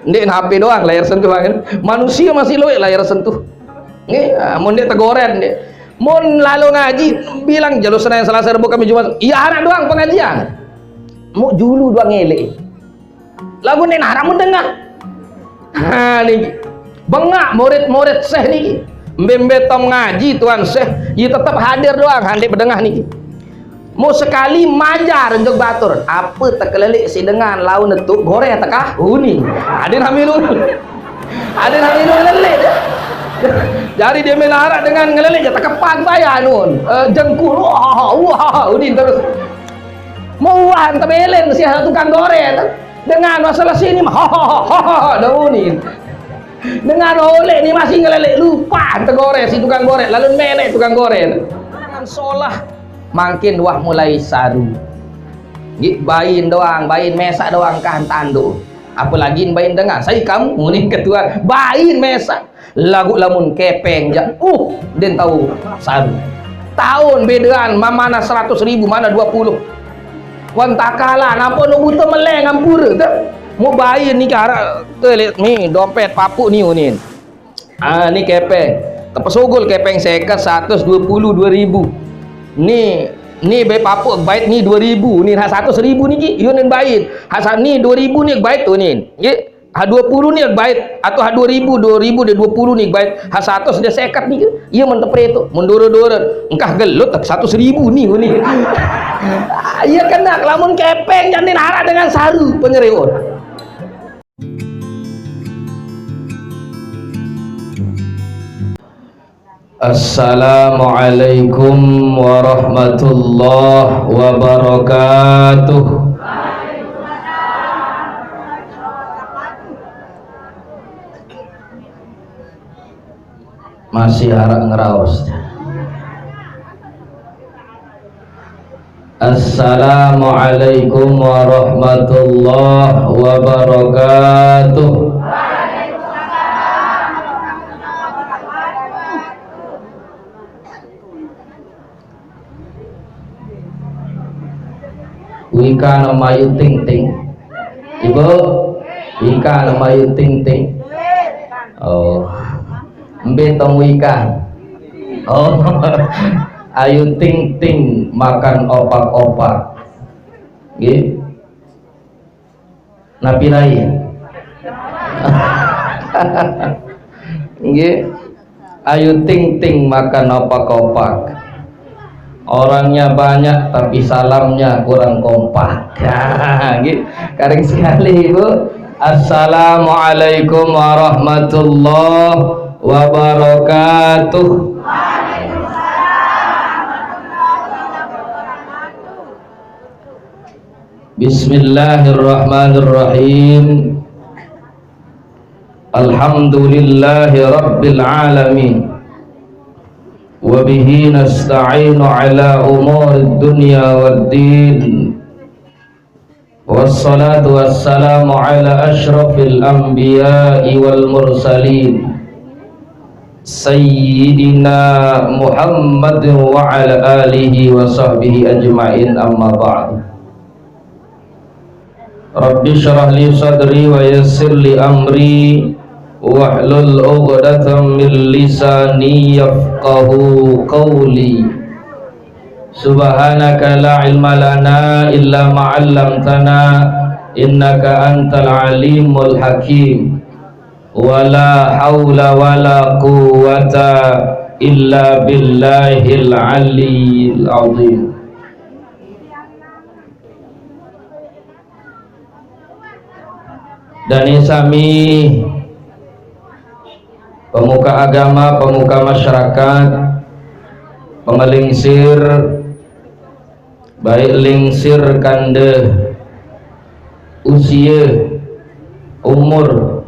Ndek HP doang layar sentuh kan. Manusia masih loe layar sentuh. Nggih, mun ndek tegoren ndek. Mun lalu ngaji bilang jalur Senin Selasa Rabu Kamis Jumat. Iya anak doang pengajian. Mau julu doang ngelek. Lagu nek haram mun dengar. Ha niki. Bengak murid-murid Syekh niki. Mbembe tom ngaji tuan Syekh, ya tetap hadir doang handek bedengah niki. Mau sekali majar untuk batur apa terkelelik si dengan laun itu goreng tekah uni ada hamilu lelek jadi dia menarak dengan ngelelek ya tekepan saya nun jengkul wah uni terus mau wan tabelen si tukang goreng dengan masalah sini mah dah uni dengan oleh ini masih ngelelek lupa tegoreng si tukang goreng lalu menek tukang goreng dengan solah makin wah mulai saru bayin doang bayin mesak doang kan tando apalagi bayin dengar saya kamu munin ketua bayin mesak lagu lamun kepeng ja den tahu saru tahun bedaan mana 100.000 mana 20 wan takala napa nu buta meleng ampura tu mau bayin ni cara telit ni dompet papu ni unin ni kepeng tepesugul kepeng sekat 122.000 ni baik papu baik ni 2000 ni 100.000 ni ki yunin baik hasan ni 2000 ni baik tu ni ye ha 20 ni baik atau ha 2000 dia 20 ni baik ha 100 dia sekat ni ia mentepre tu mendoro-doro engkah gelut 100.000 ni ia kena lamun kepeng jangan harap dengan saru penyereon. Assalamualaikum warahmatullahi wabarakatuh. Masih harap ngeraos. Assalamualaikum warahmatullahi wabarakatuh. Wika namayu ting ting. Ibu Wika namayu ting ting. Oh mbe tong Wika. Oh ayu ting ting makan opak-opak nggih napi lain nggih ayu ting ting makan opak-opak. Orangnya banyak tapi salamnya kurang kompak. Karing sekali Ibu. Assalamualaikum warahmatullahi wabarakatuh. Bismillahirrahmanirrahim. Alhamdulillahi rabbil alamin. Wabihi nasta'inu ala umuri dunya waddin. Wassalatu wassalamu ala ashrafil anbiya'i wal mursalin Sayyidina Muhammad wa ala alihi wa sahbihi ajma'in amma ba'du. Rabbi syrah li sadri wa yassir li amri wahlul 'uqdatam min lisani yafqahu qawli. Subhanaka la ilma lana illa ma 'allamtana innaka antal alimul hakim. Wala haula wala quwwata illa billahil aliyyil azim. Dan sami pemuka agama, pemuka masyarakat, pemelingsir baik lingsir kande usia umur,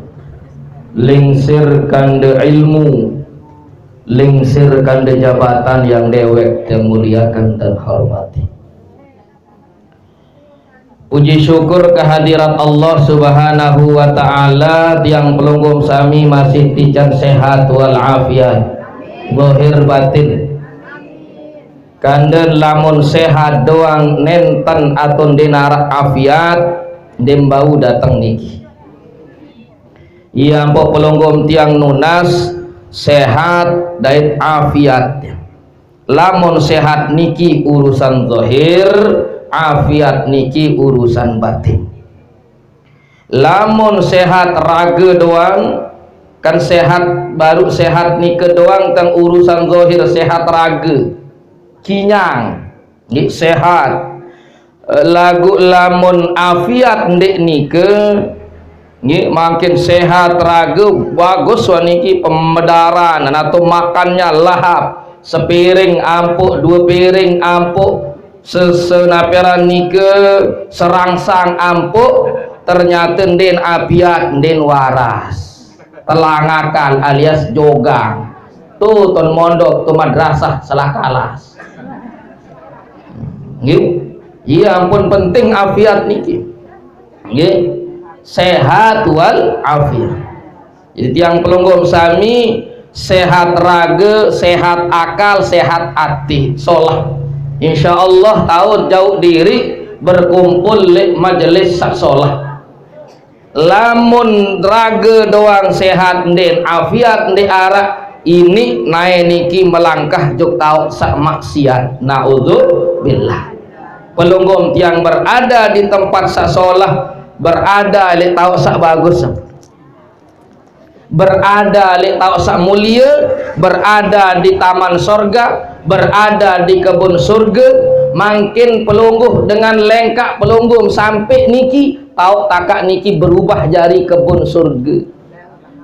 lingsir kande ilmu, lingsir kande jabatan yang dewek yang muliakan dan hormati. Puji syukur kehadirat Allah subhanahu wa ta'ala yang pelunggum sami masih tijan sehat walafiat zahir batin. Kanden lamun sehat doang nenten atun dinarak afiat dembau datang niki. Ia ampun pelonggom tiang nunas sehat dait afiat. Lamun sehat niki urusan zahir, afiat niki urusan batin. Lamun sehat raga doang kan sehat, baru sehat niki doang tang urusan zahir sehat raga kinyang nggih sehat. Lagu lamun afiat ndek nike nggih makin sehat raga bagus waniki pemedaran atau makannya lahap, sepiring ampuk, dua piring ampuk, sesenapiran nike serangsang ampuk, ternyata den afiat den waras telangakan alias jogang tuh ton mondok tuh madrasah salah kalas nggih. Ya ampun penting afiat niki nggih, sehat wal afiat. Jadi tiang pelonggom sami sehat raga, sehat akal, sehat hati, sholat insyaallah tahun jauh diri berkumpul di majelis sak sholat. Lamun raga doang sehat den afiat den arak ini naik niki melangkah juk tau sak maksiat, naudzubillah. Pelonggom tiang berada di tempat sak sholat, berada li tau sak bagus, berada li tau sak mulia, berada di taman sorga, berada di kebun surga. Makin pelungguh dengan lengkap pelunggum sampai niki tau takak niki berubah jadi kebun surga.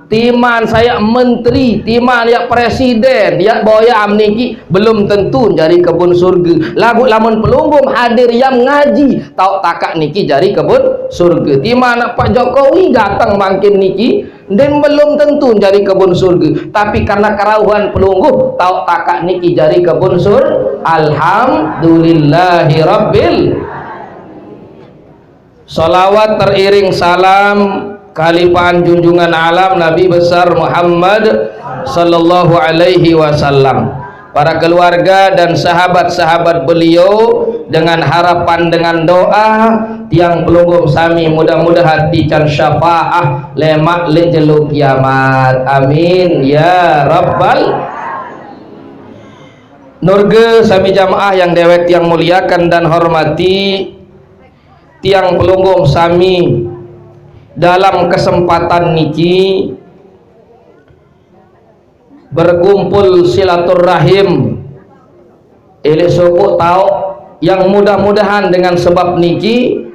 Timan saya menteri, timan ya presiden, ya boyam niki belum tentu jadi kebun surga. Lagu lamun pelunggum hadir yang ngaji tau takak niki jadi kebun surga. Timan Pak Jokowi datang makin niki dan belum tentu jadi kebun surga, tapi karena kerauhan pelungguh tau takak niki jadi kebun surga. Alhamdulillahi rabbil. Salawat teriring salam kalipahan junjungan alam Nabi besar Muhammad sallallahu alaihi wasallam, para keluarga dan sahabat-sahabat beliau, dengan harapan dengan doa tiang pelunggum sami mudah-mudahan tican syafaah lemak lejeluk kiamat, amin ya rabbal. Nurge sami jamaah yang dewek yang muliakan dan hormati, tiang pelunggum sami dalam kesempatan niki berkumpul silaturahim elek suku tau yang mudah-mudahan dengan sebab niki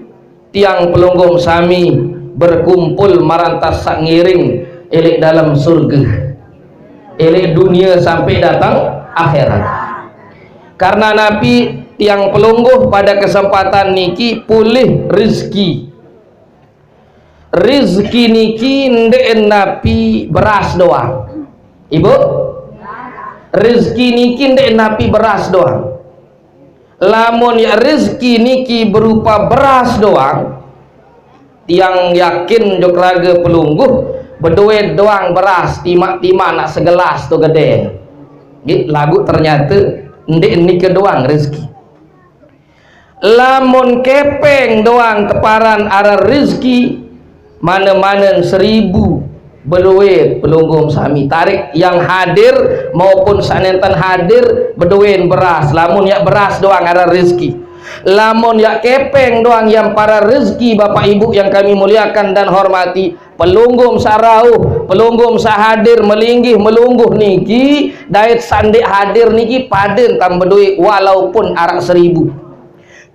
tiang pelunggum sami berkumpul marantas sak ngiring elek dalam surga, elek dunia sampai datang akhirat. Karena Nabi tiang pelungguh pada kesempatan niki pulih rizki. Rizki niki ndek napi beras doang, ibu. Rizki niki ndek napi beras doang. Lamun ya rizki niki berupa beras doang, tiang yakin jok raga pelungguh berduit doang beras timak-timak nak segelas tu gede. Git lagu ternyata ndek niki doang rizki. Lamun kepeng doang teparan arah rizki mana-mana 1000 berduit pelunggum sami tarik yang hadir maupun sanentan hadir berduit beras. Lamun ya beras doang ada rezeki, lamun ya kepeng doang yang para rezeki bapak ibu yang kami muliakan dan hormati, pelunggum sarauh pelunggum sahadir melinggih melungguh niki dait sandik hadir niki paden tam berduit walaupun arak 1000.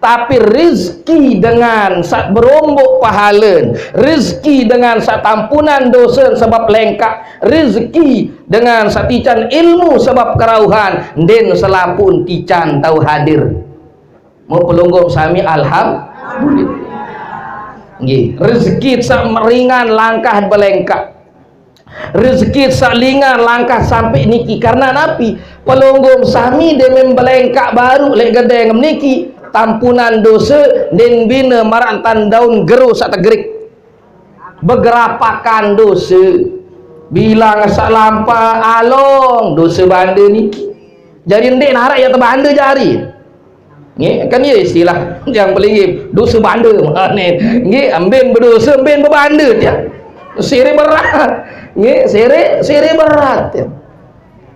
Tapi rizki dengan sak berombok pahala, rizki dengan sak tampunan dosa sebab lengkap, rizki dengan sak tican ilmu sebab kerauhan, den selapun tican tahu hadir. Mau pelunggum sami alhamdulillah. Rizki sak meringan langkah belengkap, rizki sak lingan langkah sampai niki karena napi pelunggum sami demen belengkap baru lek gede niki tampunan dosa den bina marantan daun geru sak tegrik begerapakan dosa bilang sak lampa along dosa banda niki jadi ndek nak ya tebanda jari nggih kan ya istilah yang paling dosa banda ni nggih amben berdosa amben berbanda dia Siri berat. Nggih, siri berat. Ya.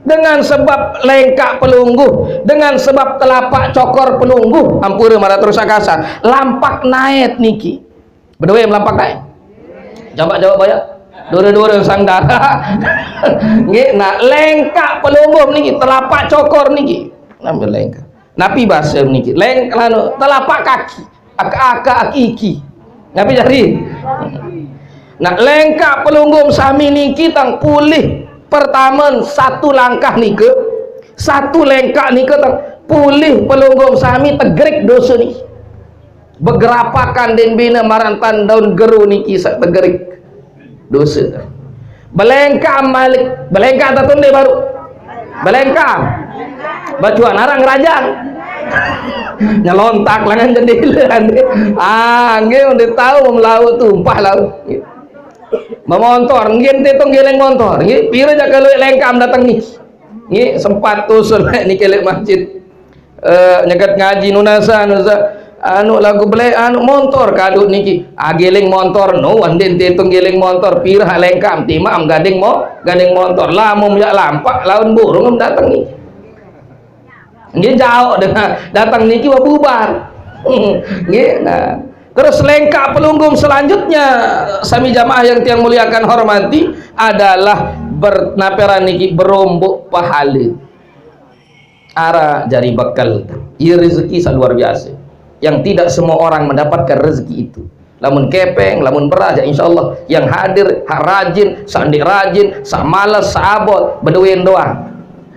Dengan sebab lengkak pelungguh, dengan sebab telapak cokor pelungguh, ampura marah terus akasa, lampak naik niki. Berdua yang lampak naik. Jawab banyak. Dua-dua sang darah. Nggih, nah lengkak pelungguh niki, telapak cokor niki. Namanya lengkak. Napi bahasa niki. Telapak kaki, aka iki. Napi jari. Nah, lengkak pelunggum sami niki tang pulih pertama satu langkah nike, satu lengkak nike tang pulih pelunggum sami tegrik dosa ni. Begerapakan den bina marantan daun geru niki sak tegrik dosa. Belengkak malik, belengkak tatun deh baru. Belengkak. Bacuan arang rajang. Nyelontak langan jendela. Nggih udah tahu melaut tumpah laut. Memontor, nggih tetong geleng montor, nggih pira jak kalau lengkam datang nih. Nggih sempat tusul ni kelek masjid. Nyegat ngaji nunasa anu lagu bele anu montor kadut niki. Geleng montor no anden tetong geleng montor pira lengkam timam gading montor. Lamum ya lampak laun burung datang nih. Nggih jauh dengan datang niki bubar. Nggih nah. Terus lengkap pelunggum selanjutnya sami jamaah yang tiang muliakan hormati adalah bernaperan niki berombok pahala. Ara jari bakal. Ia rezeki luar biasa. Yang tidak semua orang mendapatkan rezeki itu. Lamun kepeng, lamun beras, ya insyaallah yang hadir hak rajin, sandik rajin, sak malas, sabot, beduin doang.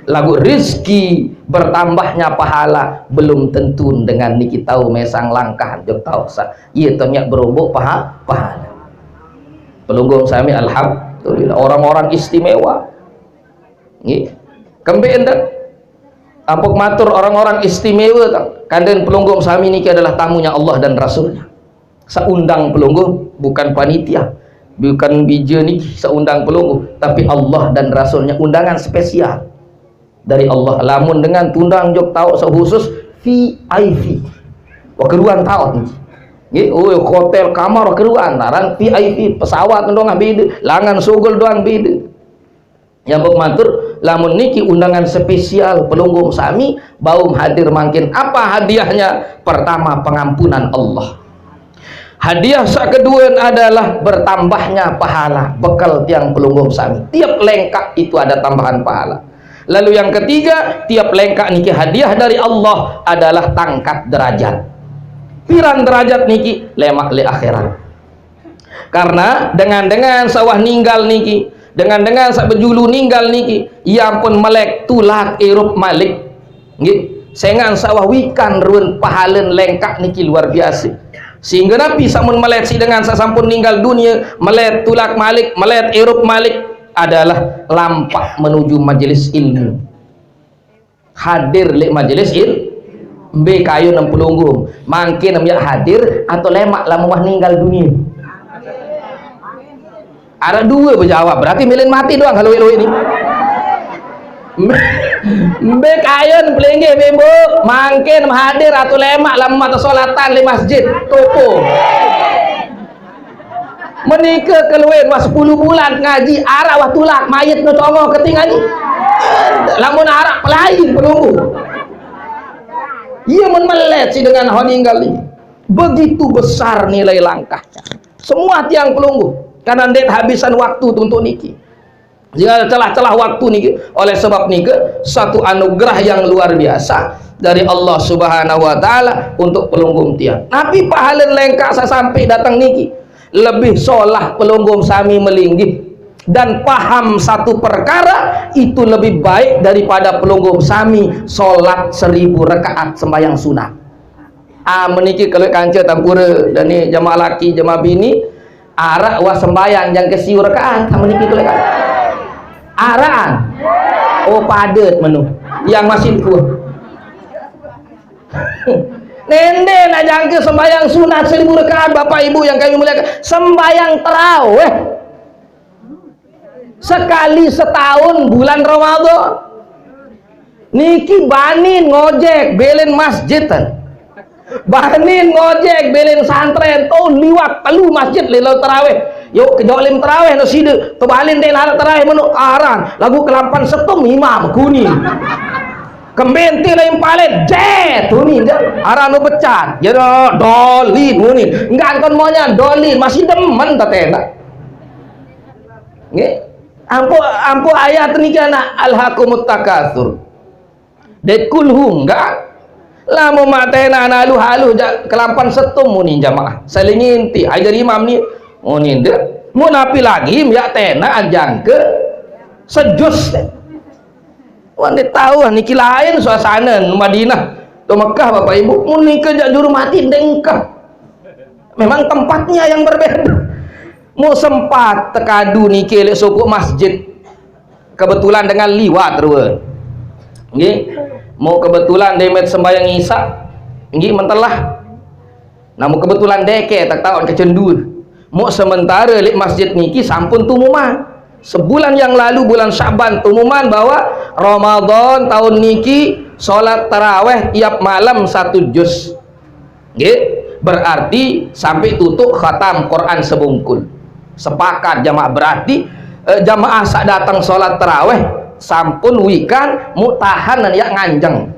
Lagu rizki bertambahnya pahala belum tentu dengan niki tahu mesang langkah jok tahu sa iya temyak berombok pahala. Pelunggum sami alhamdulillah orang-orang istimewa. Nggih. Kembe endak ampok matur orang-orang istimewa kanden pelunggum sami niki adalah tamunya Allah dan Rasulnya. Saundang pelunggum bukan panitia, bukan bija niki saundang pelunggum, tapi Allah dan Rasulnya undangan spesial dari Allah. Lamun dengan tundang jok tau khusus VIP wakeruan tau nggih hotel kamar wakeruan naran VIP pesawat doang beda langan sugul doang beda yang matur lamun niki undangan spesial pelunggum sami baum hadir mangkin. Apa hadiahnya? Pertama pengampunan Allah. Hadiah sak kedua adalah bertambahnya pahala bekal tiang pelunggum sami. Tiap lengkap itu ada tambahan pahala. Lalu yang ketiga, tiap lengkak niki hadiah dari Allah adalah tangkat derajat. Piran derajat niki lemak le akhirat. Karena dengan sawah ninggal niki, dengan sak bejulu ninggal niki, ia pun melek tulak irup malik. Nggih, sengan sawah wikan ruun pahalen lengkak niki luar biasa. Sehingga Nabi samun melek si dengan sasampun ninggal dunia, melek tulak malik, melek irup malik adalah lampak menuju majelis ilmu. Hadir le majelis ilmu be kayu 60 pelunggung mangkin namanya hadir atau lemak lamuah ninggal dunia. Ada dua berjawab, berarti milih mati doang kalau ini. Be kayun pelinggi bimbo mangkin hadir atau lemak lamuah atau solatan di masjid topo. Menikah keluar 10 bulan ngaji arak wah tulak mayit no tongo keting ngaji lamun arak pelain penunggu ia memelet si dengan honinggal ini. Begitu besar nilai langkahnya semua tiang pelunggu karena dek habisan waktu untuk niki jika celah-celah waktu niki. Oleh sebab niki satu anugerah yang luar biasa dari Allah subhanahu wa ta'ala untuk pelunggum tiang. Nabi pahala lengkap saya sampai datang niki lebih solah pelunggum sami melinggih dan paham satu perkara itu lebih baik daripada pelunggum sami solat 1000 rakaat sembahyang sunat. Meniki kalau kanca tampura dan ni jamaah laki jamaah bini arak wa sembahyang yang kesiu rakaat meniki kalau kan araan padet menu yang masih kuat. Nende nak jangka sembahyang sunat 1000 rakaat Bapak Ibu yang kami muliakan. Sembahyang tarawih sekali setahun bulan Ramadan. Niki banin ngojek belen masjidan. Banin ngojek belen santren tahun liwat telu masjid lilo tarawih. Yuk kejolim tarawih no sida. Tebalin deh lalat tarawih menu aran. Lagu kelampan setum imam kuni. Kembenti lain palet jet tuh aran nu pecat. Ya dolin muni. Enggak kon maunya dolin masih demen tatena. Nggih. Ampu ayat niki ana alhaqumut takatsur. Dekulhu enggak. Lamu matena ana halu kelampan setum muni jamaah. Salinginti ajar imam ni muni deh. Mun api lagi ya tena anjang ke sejus. Wanda tahu niki lain suasana Madinah atau Mekah Bapak Ibu. Mun niki juru mati dengkah. Memang tempatnya yang berbeda. Mau sempat tekadu niki lek suku masjid. Kebetulan dengan liwat ruwe. Nggih. Mau kebetulan demet sembahyang Isya. Nggih mentelah. Namun kebetulan deke tak tahu kecendur. Mau sementara lek masjid niki sampun tumuman. Sebulan yang lalu bulan Syaban tumuman bahwa Ramadan tahun niki sholat taraweh tiap malam 1 juz. Nggih, berarti sampai tutup khatam Quran sebungkul. Sepakat jamaah berarti jamaah sak datang sholat taraweh sampun wikan mu tahan dan ya nganjeng.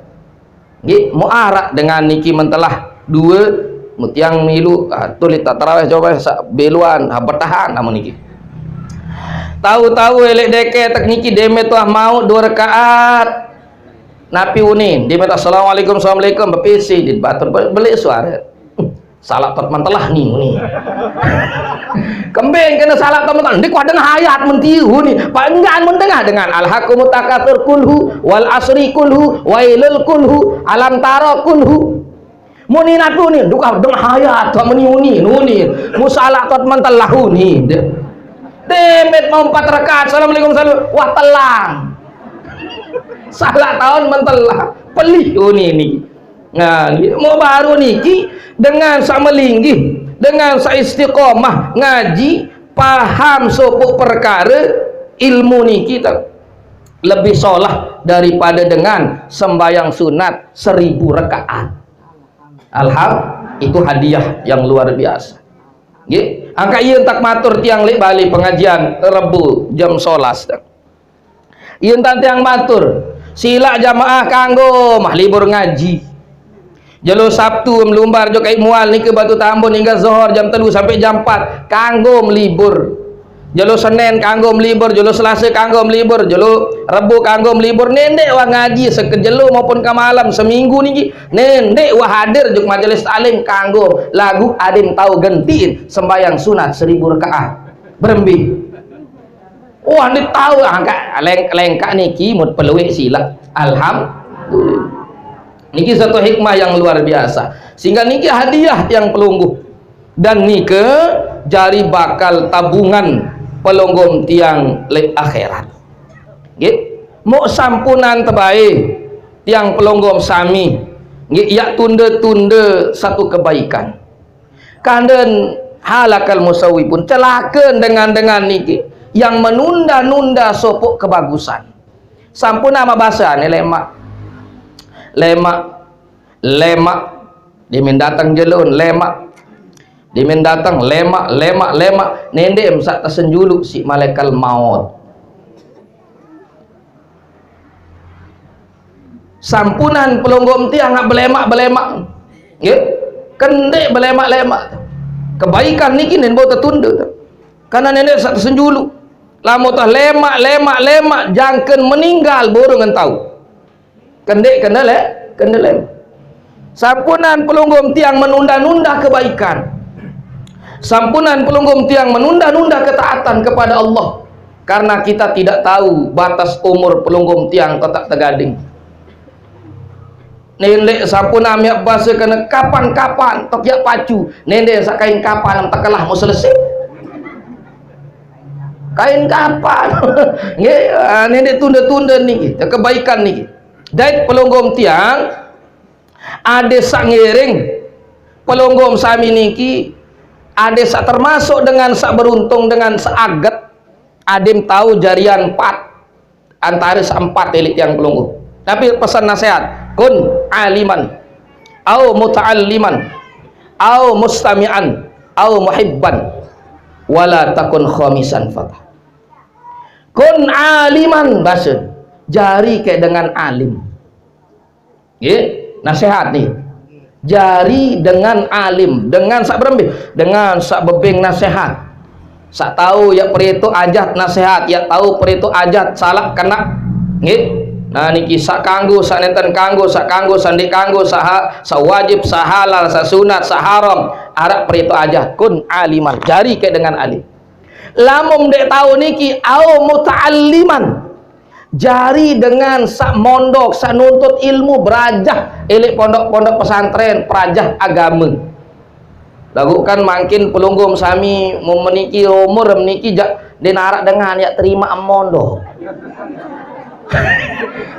Nggih, mu arak dengan niki mentelah dua mutiang milu tulis taraweh coba sak beluan bertahan namun niki. Tahu-tahu elek deke tekniki demet tuah mau 2 rakaat napi unin demet assalamualaikum bepisi di batur beli suara salat tot mantelah nih kembeng kena salat tot mantelah dik waden hayat mentiu nih panggan mendengah dengan alhaqumut takatsur kulhu wal asri kulhu wailul kulhu alam tara kulhu muni napi unin duka deng hayat tot meniuni nuni musalat tot mantelah uni demet mau 4 rakaat assalamualaikum wah telang salah tahun mentelah pelih ini nah mau baru niki dengan sama linggih dengan sa istiqomah ngaji paham sopuk perkara ilmu niki lebih sholah daripada dengan sembahyang sunat 1000 rakaat. Alhamdulillah itu hadiah yang luar biasa. Nggih, angka ieu tak matur tiang lek bali pengajian Rebu jam 11. Ieu tiang matur sila jamaah kanggo mah libur ngaji. Jalo Sabtu melumbar jo kai mual niki Batu Tambun hingga zuhur jam 3 sampai jam 4 kanggo melibur. Jalo Senin kanggo melibur, jalo Selasa kanggo melibur, jalo Rebu kanggo melibur. Nendek wah ngaji sekejelo maupun ke malam seminggu niki. Nendek wah hadir juk majelis taklim kanggo lagu adim tahu gentiin sembahyang sunat 1000 rakaat. Berembi. Wah nih tahu angka lengkak niki mut peluik sila. Alhamdulillah. Niki satu hikmah yang luar biasa. Sehingga niki hadiah yang pelungguh. Dan niki jari bakal tabungan pelonggom tiang lek akhirat. Nggih, mau sampunan terbaik tiang pelonggom sami nggih ya tunda-tunda satu kebaikan. Kandan halakal musawi pun celakeun dengan niki yang menunda-nunda sopok kebagusan. Sampun nama bahasa lemak dimin datang jelun lemak dimin datang lemak nende emsak tersenjulu si malaikat maut. Sampunan pelonggom tiang ngak belemak nggih kendek belemak kebaikan niki nen bau tertunda karena nende sak tersenjulu lamun tah lemak jangkeun meninggal baru ngan tahu kendek kendele sampunan pelonggom tiang menunda-nunda kebaikan. Sampunan pelunggum tiang menunda-nunda ketaatan kepada Allah karena kita tidak tahu batas umur pelunggum tiang tetap tergading. Nendek sampuna miak bahasa kena kapan-kapan tok yak pacu nendek sak kain kapan tak kalah mau selesai kain kapan nggih nendek tunda-tunda niki kebaikan niki daik pelunggum tiang ade sak ngiring pelunggum sami niki ade sak termasuk dengan sak beruntung dengan seaget adem tahu jarian 4 antara 4 elit yang pelunggu tapi pesan nasihat kun aliman au muta'alliman au mustami'an au muhibban wala takun khamisan fatah. Kun aliman basun, jari kayak dengan alim. Nasihat nih, jari dengan alim, dengan sak berembih, dengan sak bebeng nasihat, sak tahu ya peritu ajat nasihat, ya tahu peritu ajat salah kena. Nah niki sak kanggo, sak nenten kanggo, sak kanggo, sandik kanggo, sak wajib, sak halal, sak sunat, sak haram, arep peritu ajat. Kun aliman, jari kayak dengan alim. Lamun dek tahu niki au muta'alliman, jari dengan sak mondok, sak nuntut ilmu, berajah elik pondok-pondok pesantren, perajah agama. Lagu kan makin pelunggum sami meniki umur meniki dinarak dengan ya terima mondok.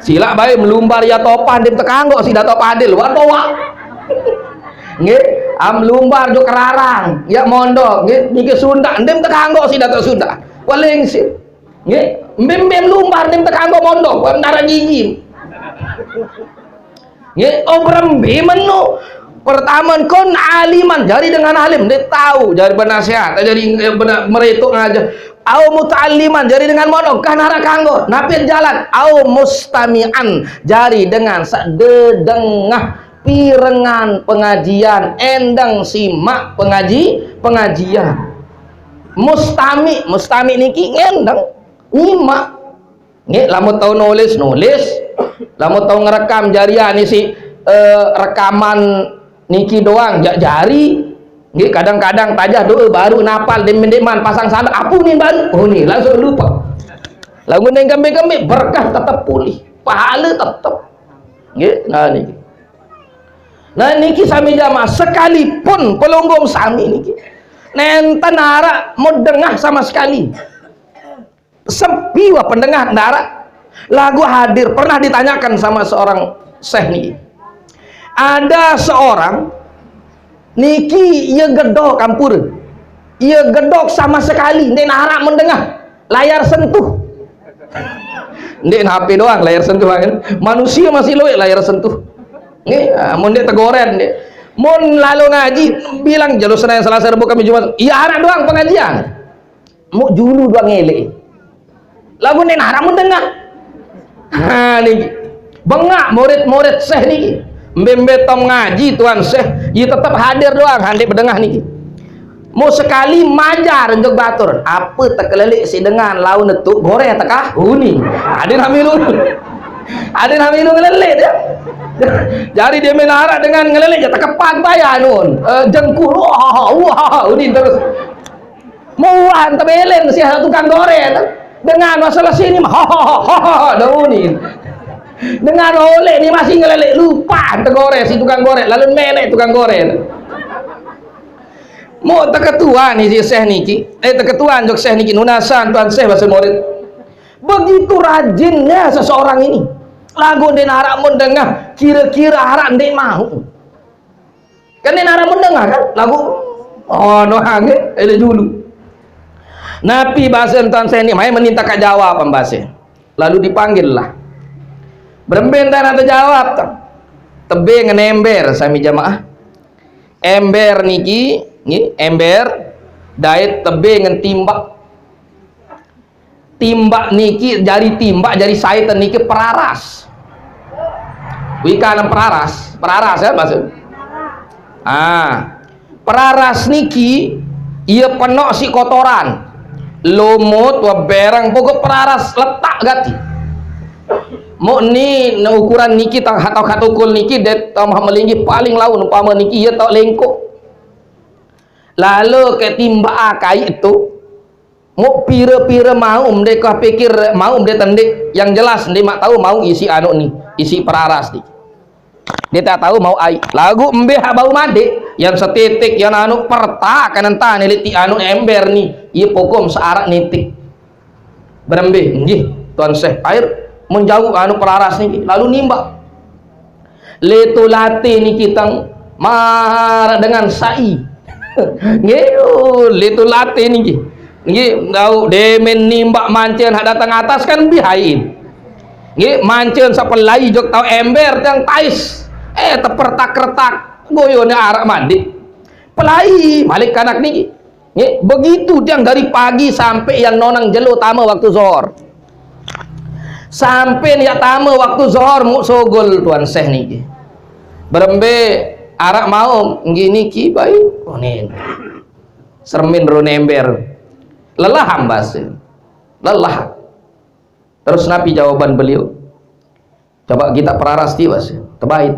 Sila bae melumbar ya topan dim tekanggo si dato padil wa toa. Nggih, am lumbar jo kerarang ya mondok nggih niki Sunda dim tekanggo si dato Sunda. Paling sih. Nggih, mbem lumbar dim tekanggo mondok ndara gigi. Nggih, berembe menu. Pertama kon aliman, jari dengan alim dia tahu, jari bernasihat, jari merituk aja. Au muta'alliman, jari dengan mondok kanara kanggo napir jalan. Au mustami'an, jari dengan sadedengah pirengan pengajian, endang simak pengajian. Mustami niki endang nyimak. Nggih, lamun tau nulis, lamun tau ngerekam jarian isi rekaman niki doang jari. Nggih, kadang-kadang tajah doa baru napal demen-deman pasang sandal apu nih baru nih langsung lupa. Lagu neng kambing-kambing berkah tetap pulih, pahala tetap. Nggih, nah niki sami jamaah sekalipun pelunggum sami niki nenten nara mau dengah sama sekali. Sepi wah pendengar nara lagu hadir. Pernah ditanyakan sama seorang syekh niki, ada seorang niki ia gedok kampur, ia gedok sama sekali ndek harap mendengar layar sentuh. Ndek HP doang layar sentuh kan, manusia masih loe layar sentuh. Nggih, mun ndek tegoren ndek mun lalu ngaji bilang jalur Senin Selasa Rabu Kamis Jumat iya harap doang pengajian mu julu doang ngelek lagu ndek harap mendengar. Niki bengak murid-murid syekh niki mbembe tom ngaji tuan syekh ia tetap hadir doang handek bedengah niki mau sekali majar untuk batur apa tekelelik si dengan laun netuk gore tekah huni ada namilu ngelelik ya. Jadi dia menara dengan ngelelik ya tekepak bayar nun jengkul wah ini terus muan tebelen si tukang gore dengan masalah sini daunin dengan oleh ini masih ngelelek lupa tegore si tukang goreng lalu melek tukang goreng mau teketuan nih si syekh niki teketuan jok syekh niki nunasan tuan syekh bahasa murid begitu rajinnya seseorang ini lagu den harap mendengar kira-kira harap ndek mau kan den harap mendengar kan lagu no hange dulu napi bahasa tuan syekh ini main meminta kak jawab pembahasnya lalu dipanggil lah beremben dan ada jawab tebe ngenember sami jamaah ember niki ember dait tebe timbak niki jari timbak jari saitan niki peraras wikan peraras ya maksud peraras niki ia penok si kotoran lumut wa berang pokok peraras letak gati mau ni ukuran niki atau katukul niki det tambah melinggi paling laun umpama niki ia tak lengkok lalu ke timba akai itu mau pira-pira mau mereka pikir mau dia tendik yang jelas dia mak tahu mau isi anu ni isi peraras ni dia tak tahu mau ai lagu embe bau made yang setitik yang anu perta kanan ta niliti anu ember ni ia pokom searak nitik berembe nggih tuan syekh air menjauh anu peraras niki lalu nimbak letulate niki tang marah dengan sai nggih letulate niki nggih tahu demen nimbak mancen hak datang atas kan bihain nggih mancen sapelai jok tau ember yang tais tepertak-retak goyone arak mandi pelai balik kanak niki Begitu yang dari pagi sampai yang nonang jelo tama waktu zuhur. Sampai niat tama waktu zuhur mu sogol tuan seh niki. Berembe arak mau ngini ki baik onen. Sermin ronember. Lelah hambas. Lelah. Terus Nabi jawaban beliau. Coba kita peraras tiwas. Terbaik.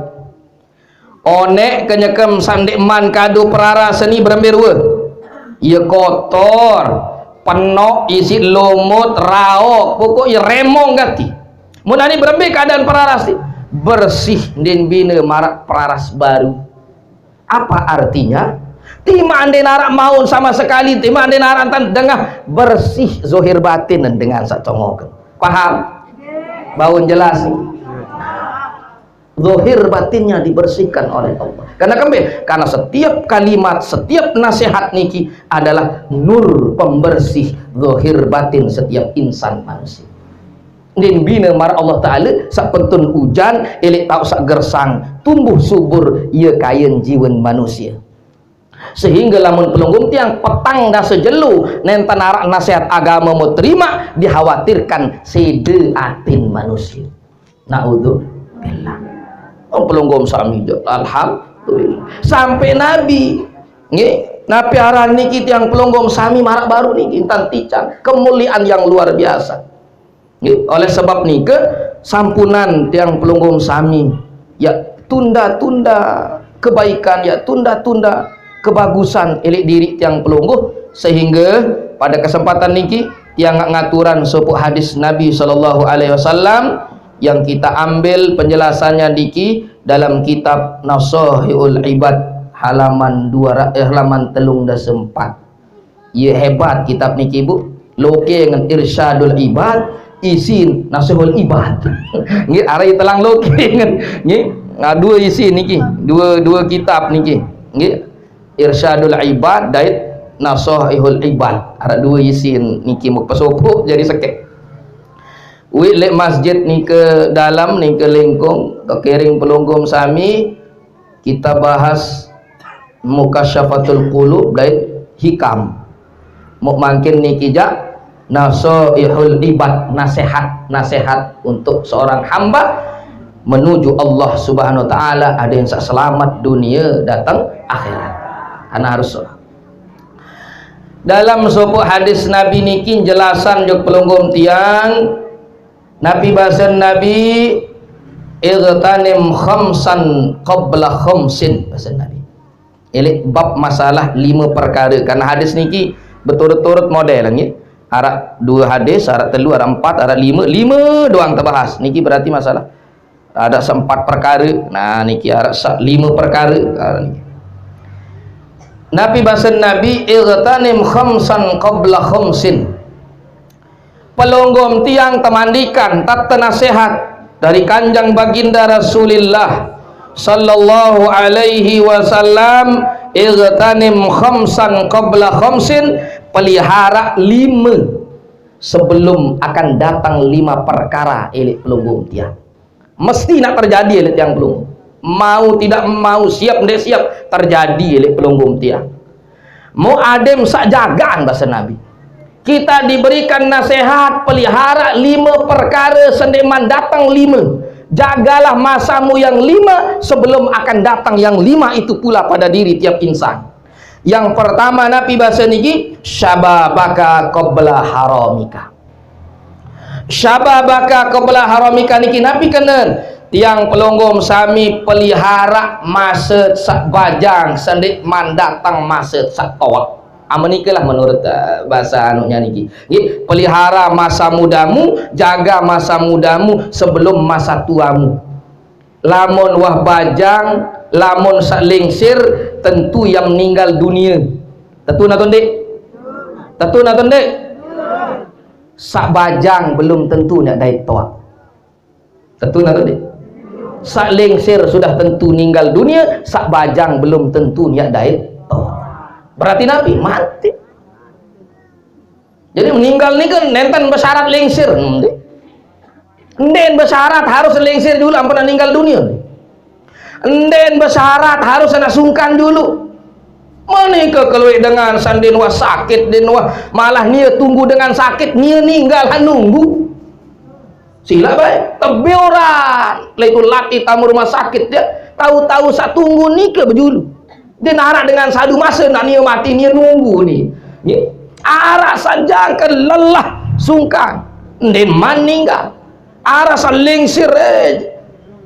Onek kenyekem sandek man kado peraras seni berember we. Ia kotor, penok, isi lumut, raok, pokoknya remong gati. Mulai berembe keadaan peraras bersih dan bina marak peraras baru. Apa artinya? Tima ande narak maun sama sekali, tima ande narak dengah bersih zohir batin dengan sacongok. Paham? Baun jelas. Zohir batinnya dibersihkan oleh Allah. Karena setiap kalimat, setiap nasihat niki adalah nur pembersih zohir batin setiap insan manusia. Din bina mar Allah Ta'ala sapentun hujan elik tau sak gersang tumbuh subur ia kayen jiwan manusia. Sehingga lamun pelunggum tiang petang dah sejelu nenten arak nasihat agama mau terima dikhawatirkan sede atin manusia. Naudzubillah. Pelunggum sami alhamdulillah sampai Nabi Nabi aran niki tiang pelunggum sami marak baru niki intan ticang kemuliaan yang luar biasa. Oleh sebab nike sampunan tiang pelunggum sami ya tunda-tunda kebaikan, ya tunda-tunda kebagusan elik diri tiang pelungguh, sehingga pada kesempatan niki tiang ngaturan sepuh hadis Nabi sallallahu alaihi wasallam yang kita ambil penjelasannya diki dalam kitab Nasihul Ibad halaman 304. Ya hebat kitab niki Bu, loke dengan Irsyadul Ibad isin Nasihul Ibad. Nggih ari telang loke nggih dua isi niki, dua kitab niki. Nggih Irsyadul Ibad dait Nasihul Ibad. Ada dua isi niki muk pesopo jadi sekek. Lek masjid ni ke dalam ni ke lingkung ke kering pelunggum sami kita bahas Mukasyafatul Qulub dan hikam mau makin ni kijak Nasihul Ibad, nasihat untuk seorang hamba menuju Allah Subhanahu wa taala, ada yang selamat dunia datang akhirat. Karena harus dalam sebuah hadis Nabi niki jelasan juk pelunggum tiang Nabi bahasan Nabi irtanim khamsan qabla khamsin, bahasan Nabi ini bab masalah 5 perkara. Karena hadis niki berturut-turut model nggih, arak 2 hadis, arak 3, arak 4, arak 5 doang terbahas niki, berarti masalah ada 4 perkara. Nah niki arak 5 perkara. Nabi bahasan Nabi irtanim khamsan qabla khamsin, pelunggum tiang temandikan tata nasihat dari kanjang baginda Rasulullah sallallahu alaihi wasallam, igtanim khamsan qabla khamsin, pelihara 5 sebelum akan datang 5 perkara elik pelunggum tiang. Mesti nak terjadi elik tiang pelunggum, mau tidak mau, siap tidak siap, terjadi elik pelunggum tiang. Mau adem sak jagaan bahasa Nabi. Kita diberikan nasihat pelihara 5 perkara sendeman datang 5. Jagalah masamu yang 5 sebelum akan datang yang 5 itu pula pada diri tiap insan. Yang pertama Nabi bahasa niki syababaka qabla haramika. Syababaka qabla haramika niki Nabi kenen tiang pelunggum sami pelihara masa sak bajang sendeman datang masa sak tawak. Amanikalah menurut bahasa anunya niki. Pelihara masa mudamu, jaga masa mudamu sebelum masa tuamu. Lamun wah bajang, lamun sak lingsir, tentu yang meninggal dunia. Tentu naton dek? Tentu naton dek? Sak bajang belum tentu nak dai toak. Tentu naton dek? Sak lingsir sudah tentu meninggal dunia, sak bajang belum tentu nak dai toak. Berarti Nabi mati. Jadi meninggal ni kan nenten bersyarat lingsir. Nden bersyarat harus lingsir dulu ampun meninggal dunia. Nden bersyarat harus nak sungkan dulu. Menika kalau dengan sandin wah sakit den wah malah nia tunggu dengan sakit nia ninggal nunggu. Sila baik tapi orang itu latih tamu rumah sakit dia tahu-tahu sak tunggu nika berjulu. Dia narak dengan sadu masa nak nia mati nia nunggu ni. Arak saja ke lelah sungkan den maninggal. Arak salingsir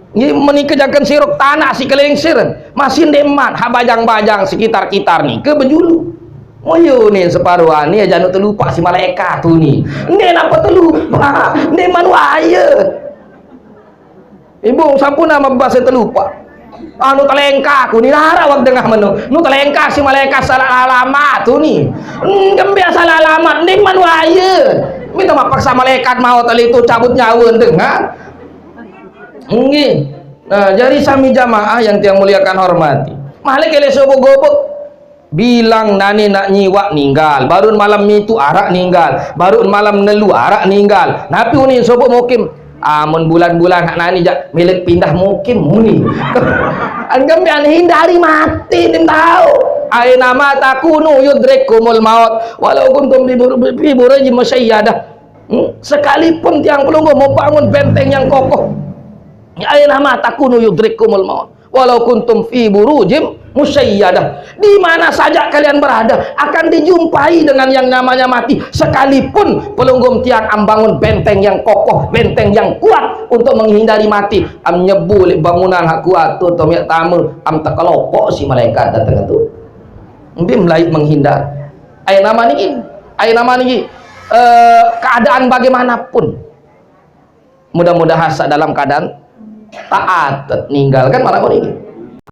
ini menikejakan sirok tanah si kelengsiran masih deman habajang-bajang sekitar-kitar ni ke berjulu. Moyo ni separuhan ni jangan terlupa si malaikat tu ni. Ni apa terlupa? Ni manusia. Ibu sampun nama bahasa terlupa. Anu telengka aku ni lara wak tengah menu. Nu telengka si malaikat salah alamat tu ni. Gembia salah alamat ni manusia. Minta paksa malaikat mau tali itu cabut nyawa tengah. Nggih. Nah, jadi sami jamaah yang tiang muliakan hormati. Malik ele sobo-gobok bilang nani nak nyiwak ninggal. Baru malam itu arak ninggal. Baru malam nelu arak ninggal. Napi uni sobo mukim. Amun bulan-bulan hak nani jak milik pindah mukim muni. Anggam an hindari mati nim tahu. Aina ma takunu yudrikumul maut walau kuntum bi burajim musayyadah. Sekalipun tiang pelunggu mau bangun benteng yang kokoh. Aina ma takunu yudrikumul maut walau kuntum fi burujim musayyadah. Di mana saja kalian berada akan dijumpai dengan yang namanya mati. Sekalipun pelunggum tiang ambangun benteng yang kokoh, benteng yang kuat untuk menghindari mati. Am nyebul bangunan hak kuat tu tom yak tamu am takalopok si malaikat datang tu. Mbim lain menghindar. Aina nama ni keadaan bagaimanapun. Mudah-mudahan dalam keadaan taat ninggalkan malah ini